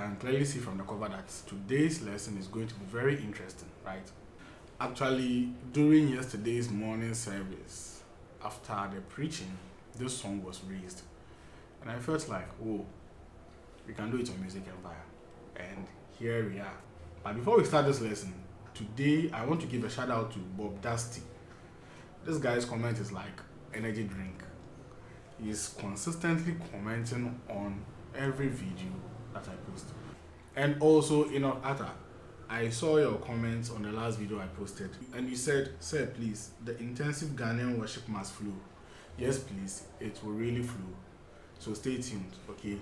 can clearly see from the cover that today's lesson is going to be very interesting, right? Actually, during yesterday's morning service, after the preaching, this song was raised. And I felt like, oh, we can do it on Music Empire. And here we are. But before we start this lesson, today I want to give a shout out to Bob Dusty. This guy's comment is like energy drink. He's consistently commenting on every video that I post. And also, Atta, I saw your comments on the last video I posted, and you said, "Sir, please, the intensive Ghanaian worship must flow." Yes, please, it will really flow. So stay tuned, okay?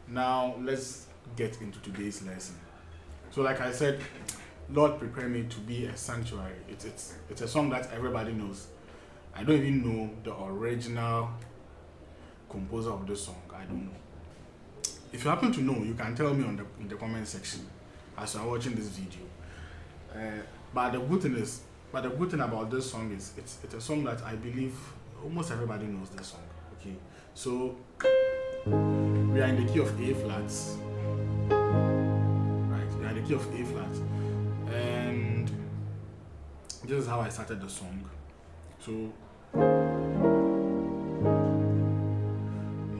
Now let's get into today's lesson. So, like I said, Lord prepare me to be a sanctuary. It's a song that everybody knows. I don't even know the original composer of this song. I don't know. If you happen to know, you can tell me in the comment section as you are watching this video. But the good thing about this song is it's a song that I believe almost everybody knows this song. Okay, so we are in the key of A flats, right? We are in the key of A flat, and this is how I started the song. So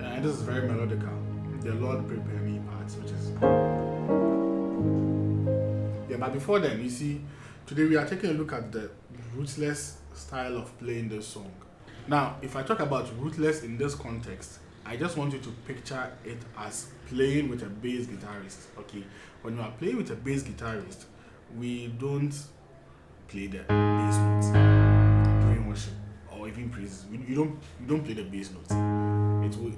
and this is very melodical. The Lord prepare me parts, which is but before then, you see, today we are taking a look at the Ruthless style of playing this song. Now, if I talk about Ruthless in this context, I just want you to picture it as playing with a bass guitarist. Okay, when you are playing with a bass guitarist, we don't play the bass notes during worship or even praises. You don't play the bass notes.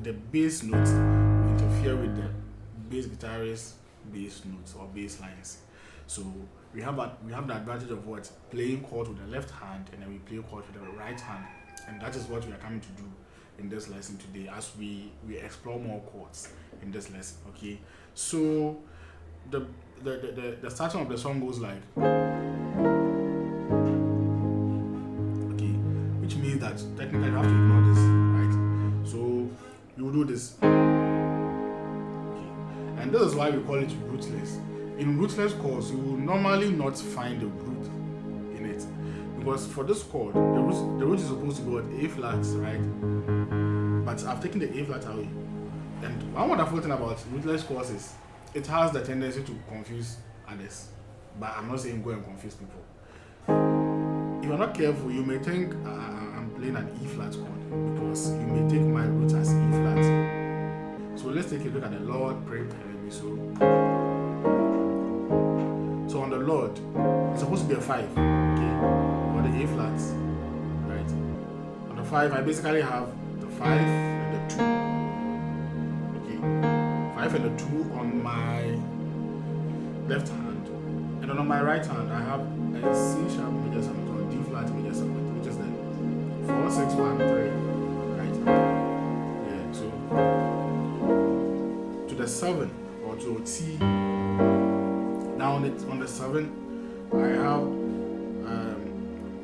The bass notes will interfere with the bass guitarist bass notes or bass lines. So we have the advantage of what? Playing chord with the left hand, and then we play chord with the right hand. And that is what we are coming to do in this lesson today as we explore more chords in this lesson. Okay, so the starting of the song goes like, okay, which means that technically you have to ignore this, right? So you will do this, okay, and this is why we call it rootless. In rootless chords, you will normally not find the root in it, because for this chord, the root is supposed to go at A flat, right? But I've taken the A flat away. And one wonderful thing about rootless chords is it has the tendency to confuse others. But I'm not saying go and confuse people. If you're not careful, you may think I'm playing an E flat chord, because you may take my root as E flat. So let's take a look at the Lord prepare me. So on the Lord, it's supposed to be a 5, okay, on the A flats, right? On the 5, I basically have the 5 and the 2, okay, 5 and the 2 on my left hand, and then on my right hand, I have a C sharp major 7 or D flat major 7, which is the 4, 6, 1, 3, right? Yeah, so to the 7 or to a T. Now on the 7, I have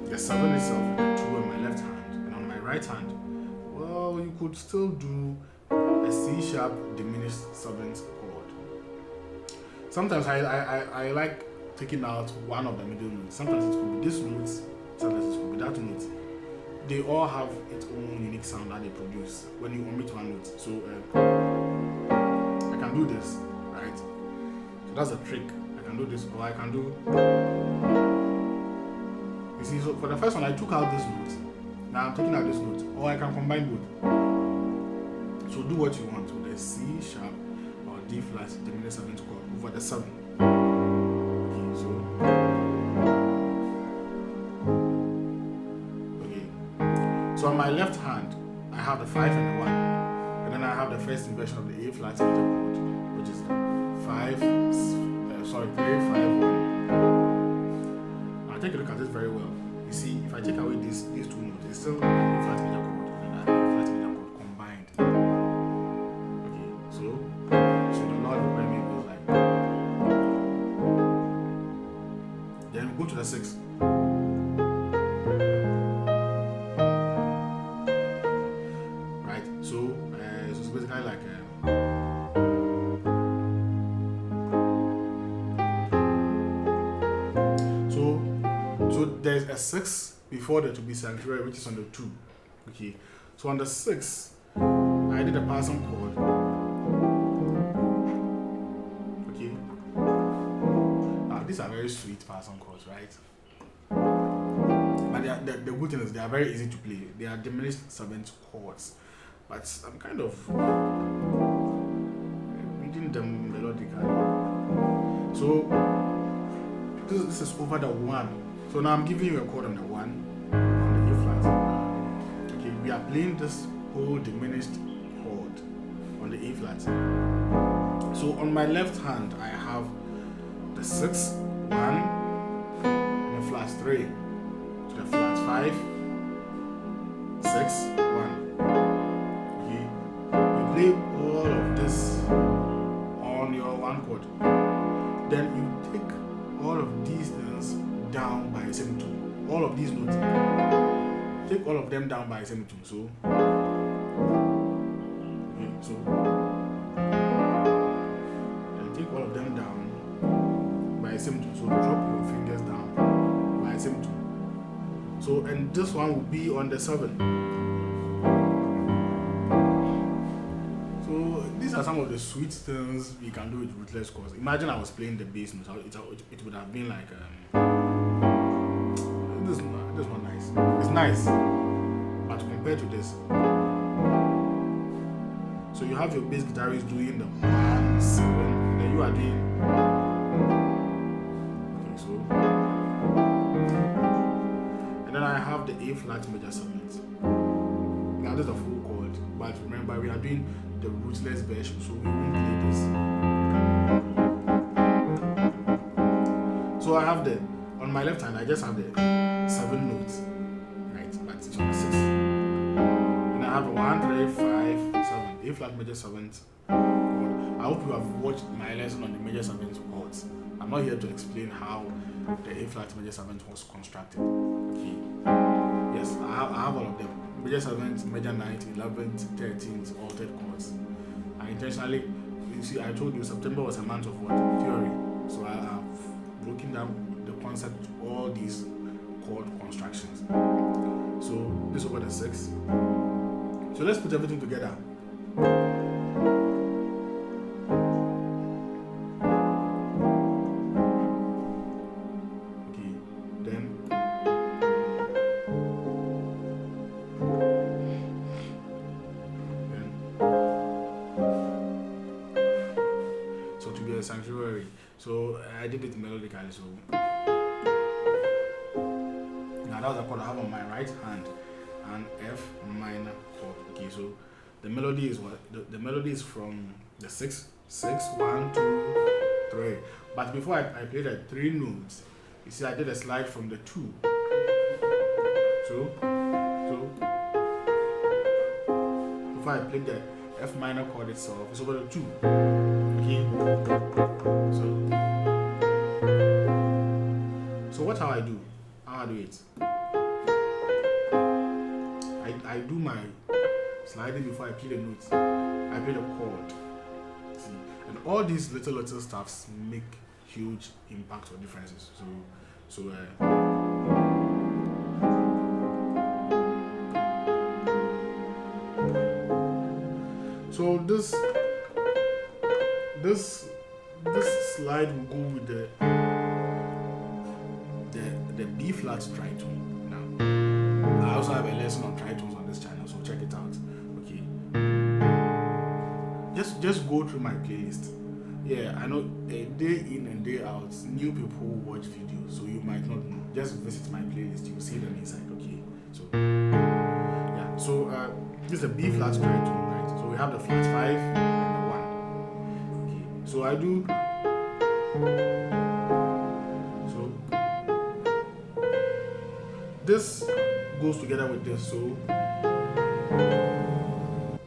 the 7 itself and the 2 on my left hand, and on my right hand, well, you could still do a C sharp diminished 7th chord. Sometimes I like taking out one of the middle notes. Sometimes it could be this note, sometimes it could be that note. They all have its own unique sound that they produce when you omit one note. So I can do this, right? So that's a trick. I can do this, or I can do, you see, so for the first one I took out this note, now I'm taking out this note, or I can combine both. So do what you want with the C sharp or D flat diminished 7th chord over the 7. Okay, so on my left hand I have the 5 and the 1, and then I have the first inversion of the A flat major chord, which is the 3, 5, 1. Now take a look at this very well. You see, if I take away these two notes, it's still a flat major chord and a flat major chord combined. Okay, so the Lord prepare me goes like. Then we go to the 6. Right, so it's basically like So there's a 6 before there to be sanctuary, which is on the 2. Okay. So on the 6, I did a passing chord. Okay. These are very sweet passing chords, right? But the good thing is they are very easy to play. They are diminished 7th chords. But I'm kind of reading them melodically. So this is over the 1. So now I'm giving you a chord on the 1 on the A flat. Okay, we are playing this whole diminished chord on the A flat. So on my left hand I have the 6, 1, and the flat 3, to the flat 5, 6, 1. Okay, you play all of this on your 1 chord. Then you take all of these things down by the same tune. All of these notes. Take all of them down by the same tune. So, okay, so and take all of them down by the same tune. So drop your fingers down by the same tune. So, and this one will be on the 7. So these are some of the sweet things we can do with Rootless chords. Imagine I was playing the bass notes. It would have been like this one nice. It's nice, but compared to this, so you have your bass guitarist doing the 1, 7, then you are doing. Okay, so and then I have the A flat major 7th. Now this is a full chord, but remember we are doing the Rootless version, so we won't play this. So I have on my left hand, I just have the 7 notes, right? But it's on the 6. And I have the 1, 3, 5, 7, A flat major 7th chord. I hope you have watched my lesson on the major 7th chords. I'm not here to explain how the A flat major 7th was constructed. Okay. Yes, I have all of them. Major 7th, major 9th, 11th, 13th, altered chords. I intentionally, you see, I told you September was a month of what? Theory. So I have broken down the concept to all these chord constructions. So this over the 6. So let's put everything together. Okay, then. So to be a sanctuary. So I did it melodically. So now that was a chord I have on my right hand, an F minor chord. Okay, so the melody is what? The melody is from the 6, 1, 2, 3. But before I played the 3 notes, you see I did a slide from the 2. So before I played the F minor chord itself, it's over the 2. Okay. So what how I do it? I do my sliding before I play the notes. I play the chord. See, and all these little stuffs make huge impact or differences. So this slide will go with the B flat tritone. Now I also have a lesson on tritones on this channel, so check it out. Okay, just go through my playlist. Yeah, I know a day in and day out new people watch videos, so you might not know. Just visit my playlist, you'll see them inside. Okay, so yeah, so this is a B flat tritone, right? So we have the flat 5 and the 1. Okay, so I do. This goes together with this,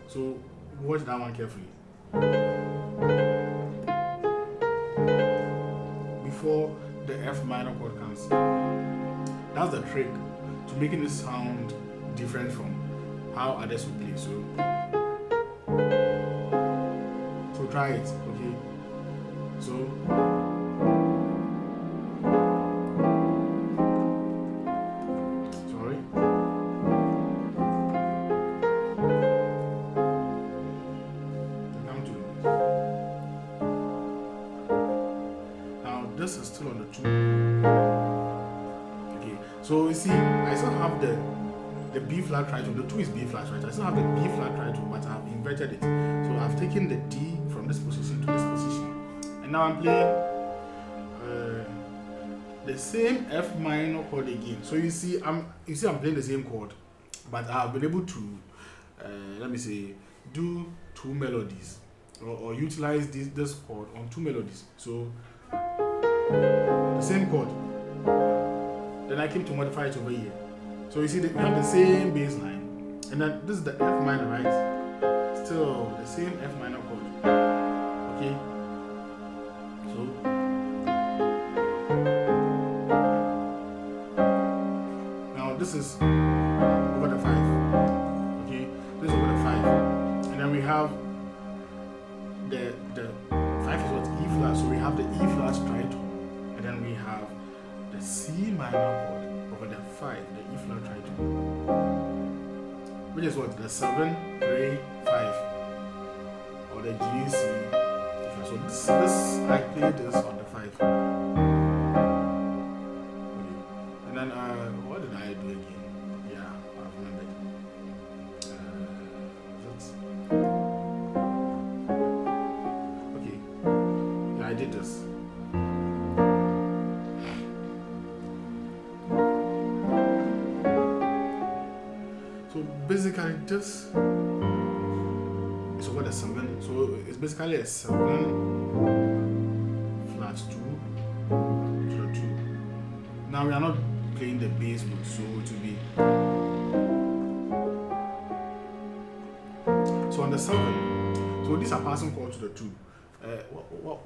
so watch that one carefully. Before the F minor chord comes, that's the trick to making it sound different from how others will play. So try it, okay? So So you see, I still have the B flat tritone. The 2 is B flat, right? I still have the B flat tritone, but I've inverted it. So I've taken the D from this position to this position, and now I'm playing the same F minor chord again. So you see, I'm playing the same chord, but I've been able to let me say do 2 melodies or utilize this chord on 2 melodies. So the same chord. Then I came to modify it over here. So you see that we have the same bass line, and then this is the F minor, right? Still the same F minor chord. Okay. So now this is over the 5. Okay, this is over the 5, and then we have the 5 is what? E flat. So we have the E flat tritone, and then we have the C minor chord over the 5, the E flat tritone, which is what? The 7, 3, 5, or the G, C. So this I played this on the 5. Okay. And then what did I do again? Yeah, I've remembered. Okay. Yeah, I did this. Basically, this is over the 7, so it's basically a 7 flat 2 to the 2. Now we are not playing the bass note, so it will be. So on the 7, so these are passing chords to the 2.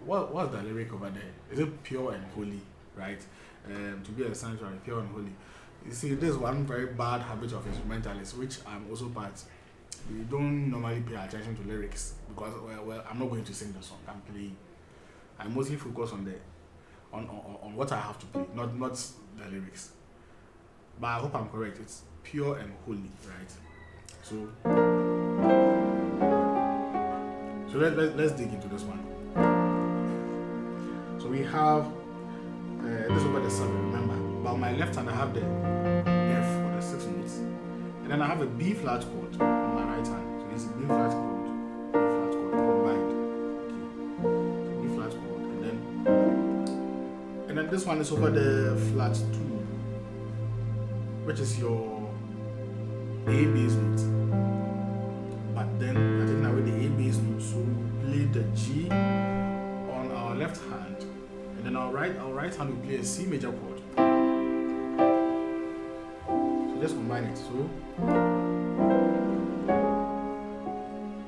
What's the lyric over there? Is it pure and holy, right? To be a sanctuary, pure and holy. You see, there's one very bad habit of instrumentalists, which I'm also part. We don't normally pay attention to lyrics because, well, I'm not going to sing the song. I'm playing. I mostly focus on what I have to play, not the lyrics. But I hope I'm correct. It's pure and holy, right? So let's dig into this one. So we have this over the 7. Remember. But on my left hand, I have the F or the 6 notes, and then I have a B flat chord on my right hand. So it's a B flat chord combined. Okay, so B flat chord, and then this one is over the flat 2, which is your A bass note. But then I taking away the A bass note, so we play the G on our left hand, and then our right hand will play a C major chord. Just combine it, so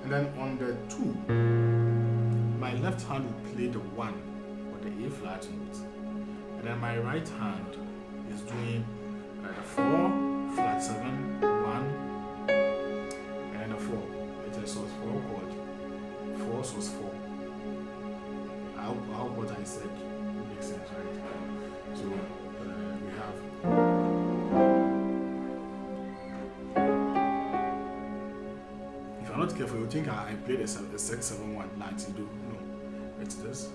and then on the 2, my left hand will play the 1 or the A flat note, and then my right hand is doing the 4 flat 7 1 and a 4. It's a sus 4 chord, 4 sus 4. I hope what I said makes sense, right? So we have. Not careful, you think I played a 6-7-1 like you do. No, it's this.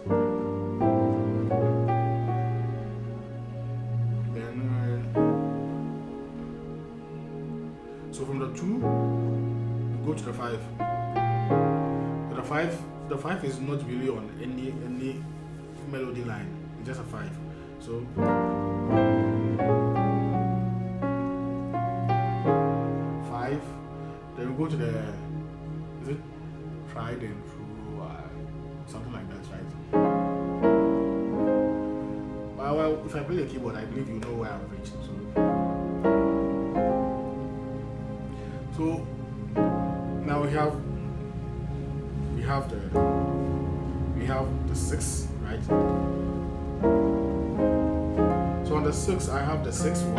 Then so from the 2 we go to the 5. So the 5 is not really on any melody line. It's just a 5. So then we go to the, is it tried and true, something like that, right? Well, if I play the keyboard, I believe you know where I'm reaching. So now we have the 6, right? So on the 6, I have the 6-1,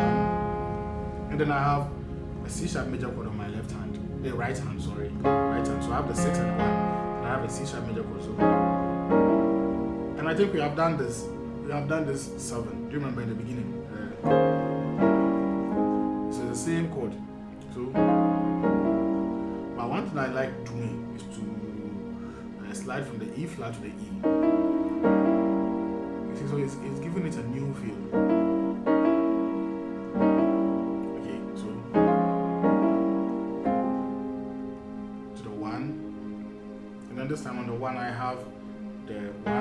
and then I have a C sharp major chord on my left hand. Right hand, sorry. Right hand. So I have the 6 and the 1, and I have a C sharp major chord. So, and I think we have done this. We have done this 7. Do you remember in the beginning? So it's the same chord. So, but one thing I like doing is to slide from the E flat to the E. You see, so it's giving it a new feel. 1 I have the 1, 3,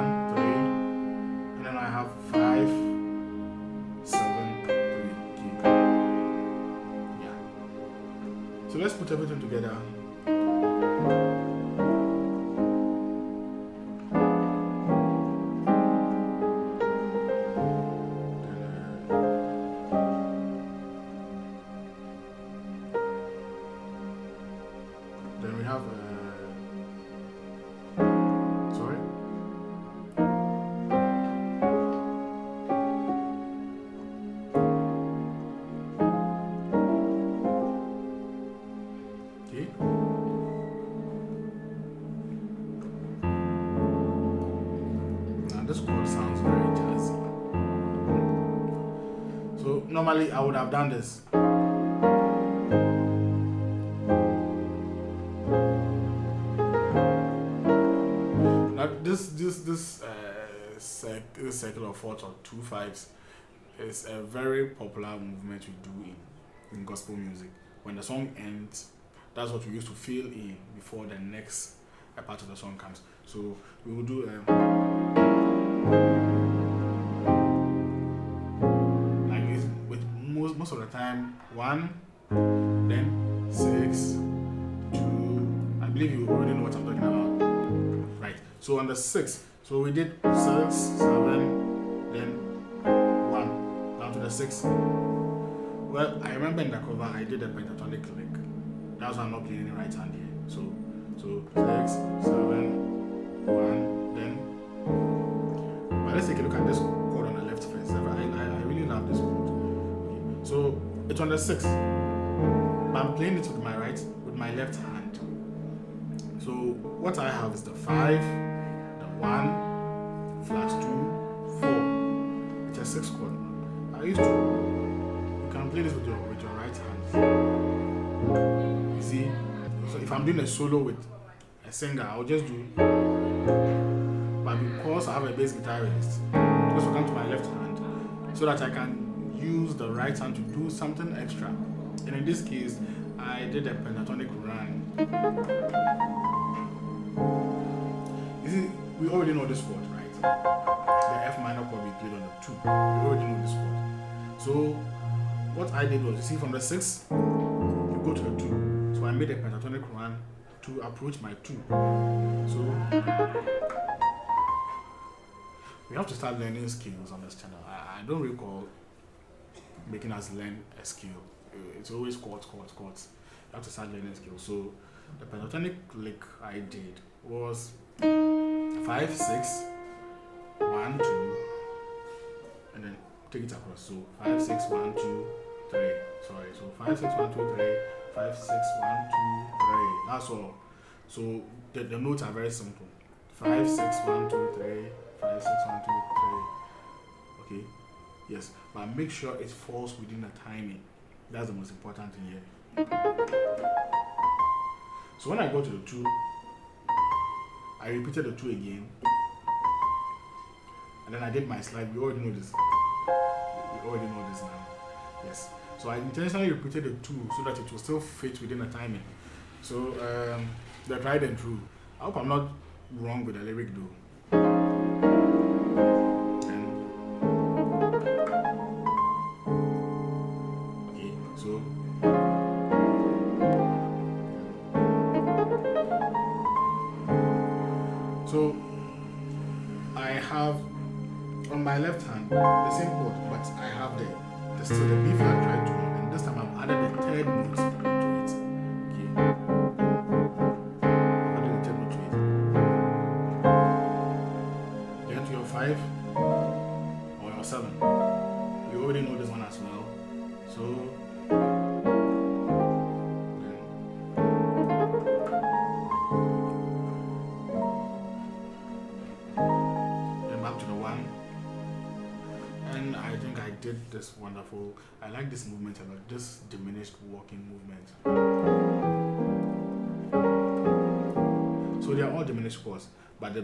and then I have 5, 7, 3. Okay. Yeah. So let's put everything together. Then we have sorry. Okay. Now this chord sounds very jazzy. So normally I would have done this. This circular fourths or 2 5s is a very popular movement we do in gospel music. When the song ends, that's what we used to fill in before the next part of the song comes. So we will do like this with most of the time 1, then 6, 2. I believe you already know what I'm talking about, right? So on the 6th, so we did 6, 7, then 1 down to the 6. Well, I remember in the cover I did a pentatonic lick. That's why I'm not playing the right hand here. So 6, 7, 1, then. But let's take a look at this chord on the left first. I really love this chord. Okay. So it's on the 6th, but I'm playing it with my left hand. So what I have is the 5, the 1, flat 2, 4. It's a 6 chord. You can play this with your right hand. You see? So if I'm doing a solo with a singer, I'll just do. But because I have a bass guitarist, just will come to my left hand so that I can use the right hand to do something extra. And in this case, I did a pentatonic run. You see, we already know this chord, right? The F minor chord we played on the 2. We already know this chord. So what I did was, you see, from the 6th, you go to the 2. So I made a pentatonic run to approach my 2. So we have to start learning skills on this channel. I don't recall making us learn a skill. It's always chords. You have to start learning skills. So the pentatonic lick I did was 5, 6, 1, 2, and then take it across. So 5, 6, 1, 2, 3. Sorry. So 5, 6, 1, 2, 3. 5, 6, 1, 2, 3. That's all. So the notes are very simple. 5, 6, 1, 2, 3. 5, 6, 1, 2, 3. Okay. Yes, but make sure it falls within the timing. That's the most important thing here. So when I go to the 2, I repeated the 2 again. And then I did my slide. We already know this. Now. Yes. So I intentionally repeated the 2 so that it will still fit within the timing. So the tried and true. I hope I'm not wrong with the lyric though. Okay, so I have on my left hand the same chord, but I have still the B flat tried to, and this time I've added the 3rd note to it. Okay. I've added the 3rd note to it. Then to your 5 or your 7. You already know this one as well. So then back to the 1. And I think I did this wonderful. I like this movement a lot, this diminished walking movement. So they are all diminished chords, but the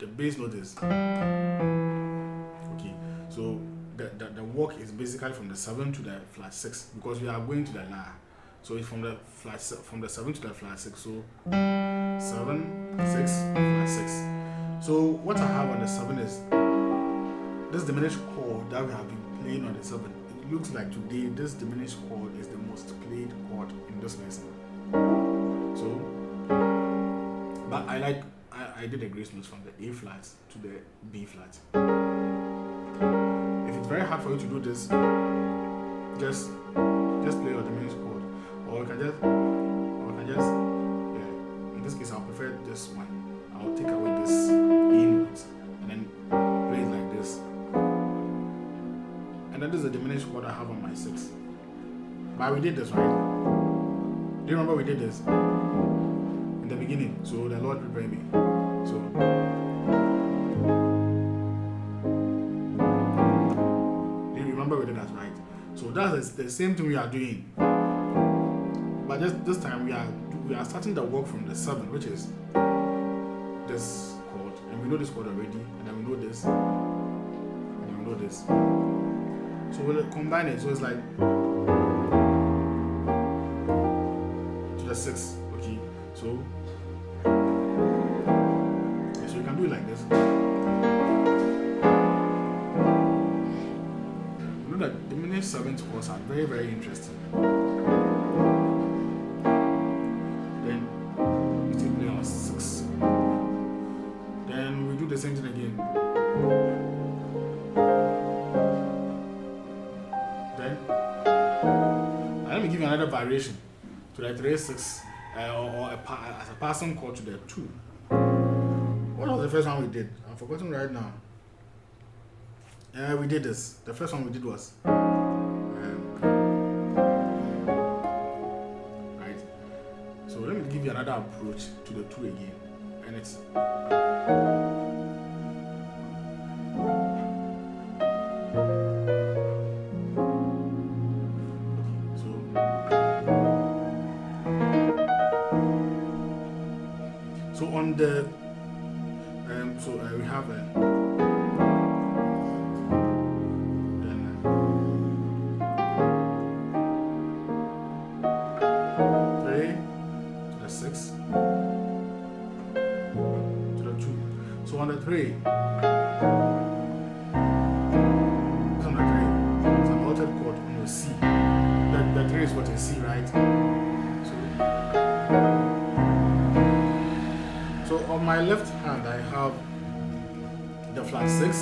bass note is okay. So the walk is basically from the 7 to the flat 6 because we are going to the La. So it's from the 7 to the flat 6. So 7, 6, flat 6. So what I have on the 7 is this diminished chord that we have been playing on the 7. It looks like today this diminished chord is the most played chord in this lesson. So, but I did a grace note from the A flat to the B flat. If it's very hard for you to do this, just play your diminished chord, or you can just yeah. In this case, I'll prefer this one. I'll take away this A note and then play it like this. And then this is the diminished chord I have on my 6. But we did this, right? Do you remember we did this in the beginning? So the Lord prepare me. So do you remember we did that, right? So that's the same thing we are doing. But just this time we are starting the work from the 7, which is this chord, and we know this chord already, and then we know this, and then we know this. So we'll combine it. So it's like to the 6, okay? So you can do it like this. You know that diminished 7th chords are very, very interesting. Then we still play on 6. Then we do the same thing again. Then let me give you another variation to the 3-6 or as a passing chord to the 2. What was the first one we did? I'm forgetting right now. We did this. The first one we did was right. So let me give you another approach to the 2 again, and it's so on the we have a then 3 to the 6 to the 2. So on the 3, it's an altered chord on the C. The 3 is what is C, right? So on my left hand, I have the flat 6.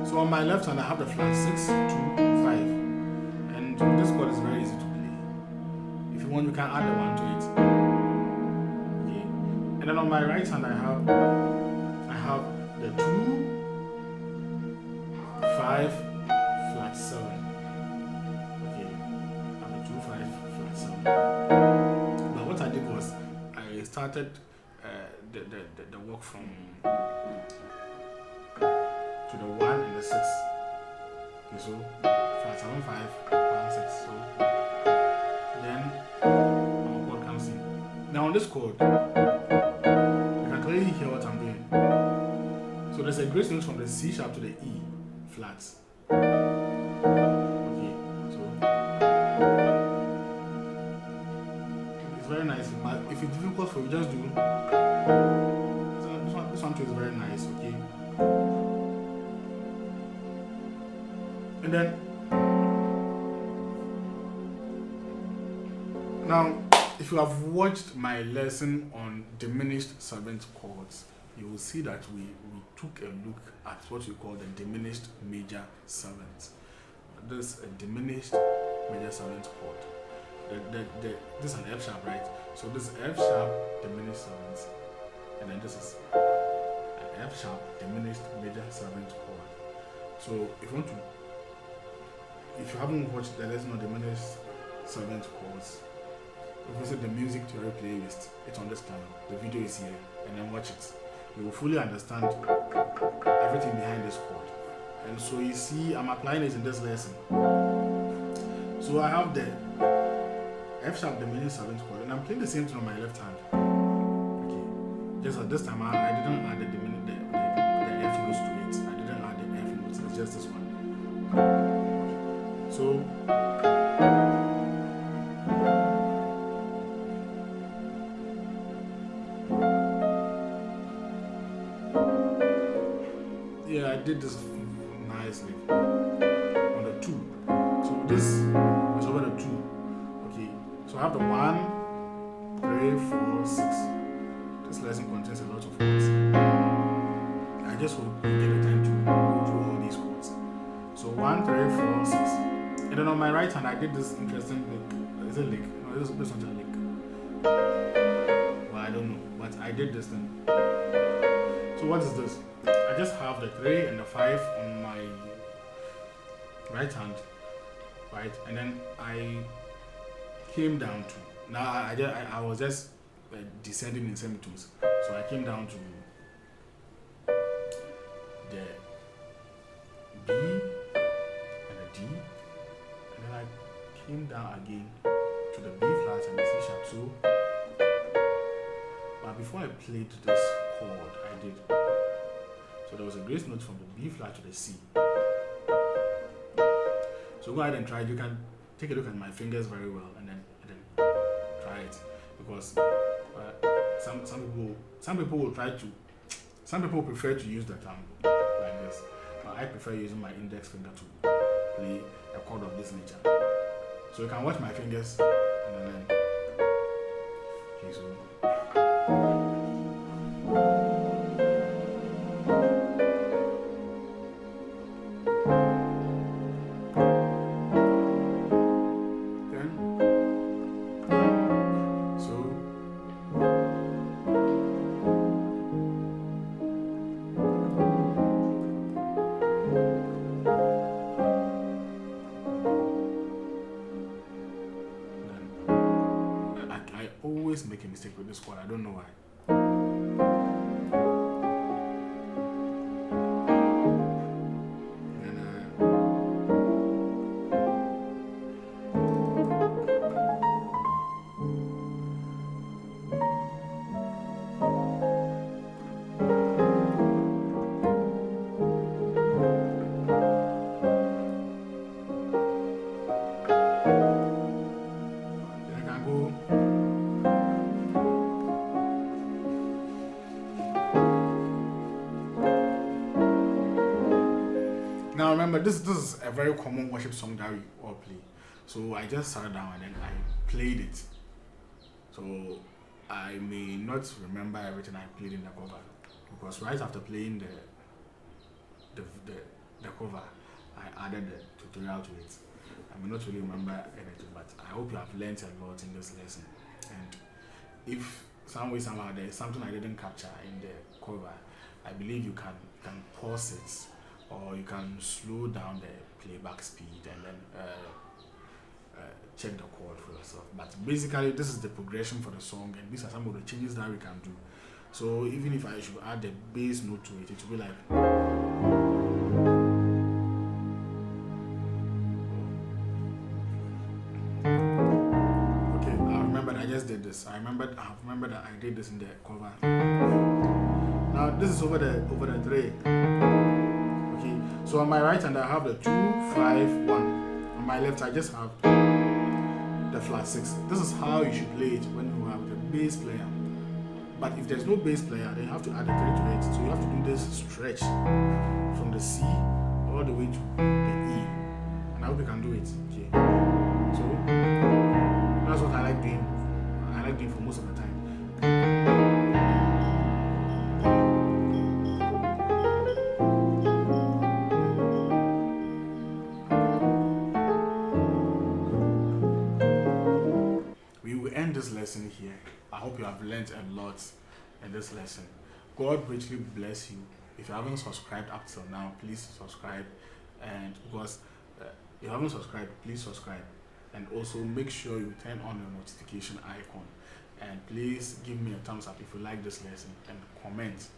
So on my left hand, I have the flat 6 to 5. And this chord is very easy to play. If you want, you can add the 1 to it. Okay. And then on my right hand, I have the 2, 5, flat 7. Okay. I have the 2, 5, flat 7. But what I did was I started the work from to the 1 and the 6. Okay, so flat 7, 5, 1, 6. So then our chord comes in. Now on this chord, you can clearly hear what I'm doing. So there's a grace note from the C sharp to the E flats. Okay, so it's very nice. But if it's difficult for you, just do. This one too is very nice, okay? And then now, if you have watched my lesson on diminished 7th chords, you will see that we took a look at what we call the diminished major 7th. This is a diminished major 7th chord. This is an F sharp, right? So this is F sharp diminished 7th, and then this is an F sharp diminished major 7th chord. So if you haven't watched the lesson on diminished 7th chords, visit the music theory playlist. It's on this channel. The video is here, and then watch it. You will fully understand everything behind this chord. And so you see, I'm applying it in this lesson. So I have the F sharp diminished 7th chord, and I'm playing the same thing on my left hand. Okay, just at this time I didn't add the F notes to it. I didn't add the F notes. It's just this one. Okay. So Yeah, I did this nicely on the 2. So this is over the 2. Okay, so I have the 1, 3, 4, 6. This lesson contains a lot of chords. I just hope you get the time to go through all these chords. So 1, 3, 4, 6. And then on my right hand, I did this interesting lick. Is it lick? No, this is not a lick. Well, I don't know, but I did this thing. So what is this? I just have the 3 and the 5 on my right hand, right? And then I came down to, now I was just descending in semitones. So I came down to the B and the D, and then I came down again to the B flat and the C sharp. So, but before I played this chord, I did. So there was a grace note from the B flat to the C. So go ahead and try it. You can take a look at my fingers very well, and then try it, because some people will try to. Some people prefer to use the thumb like this, but I prefer using my index finger to play a chord of this nature. So you can watch my fingers and then learn. Okay, so. Always make a mistake with this chord. I don't know why. Now remember, this is a very common worship song that we all play. So I just sat down and then I played it. So I may not remember everything I played in the cover, because right after playing the cover, I added the tutorial to it. I may not really remember anything, but I hope you have learned a lot in this lesson. And if some way somehow there is something I didn't capture in the cover, I believe you can pause it, or you can slow down the playback speed and then check the chord for yourself. But basically, this is the progression for the song, and these are some of the changes that we can do. So even if I should add the bass note to it, it will be like. Okay, I remember I just did this. I remember that I did this in the cover. Now this is over the 3. Okay, so on my right hand I have the 2, 5, 1. On my left I just have the flat 6. This is how you should play it when you have the bass player. But if there's no bass player, then you have to add a 3 to it. So you have to do this stretch from the C all the way to the E. And I hope you can do it. Okay. So that's what I like doing. I like doing for most of the time. This lesson here. I hope you have learned a lot in this lesson. God richly bless you. If you haven't subscribed up till now, please subscribe. And because if you haven't subscribed, please subscribe. And also make sure you turn on the notification icon. And please give me a thumbs up if you like this lesson, and comment.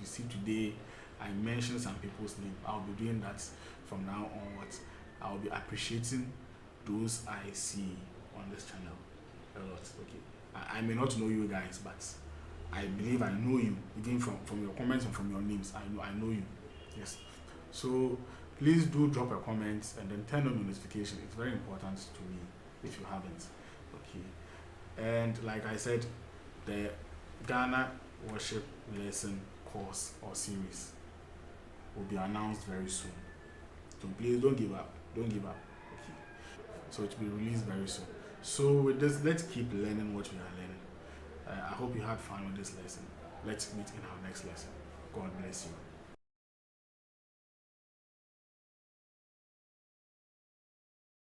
You see, today I mentioned some people's name. I'll be doing that from now onwards. I'll be appreciating those I see on this channel a lot. Okay, I may not know you guys, but I believe I know you, even from your comments and from your names. I know you. Yes. So please do drop a comment and then turn on the notification. It's very important to me if you haven't. Okay. And like I said, the Ghana worship lesson course or series will be announced very soon. So please don't give up. Don't give up. Okay. So it will be released very soon. So with this, let's keep learning what we are learning. I hope you had fun with this lesson. Let's meet in our next lesson. God bless you.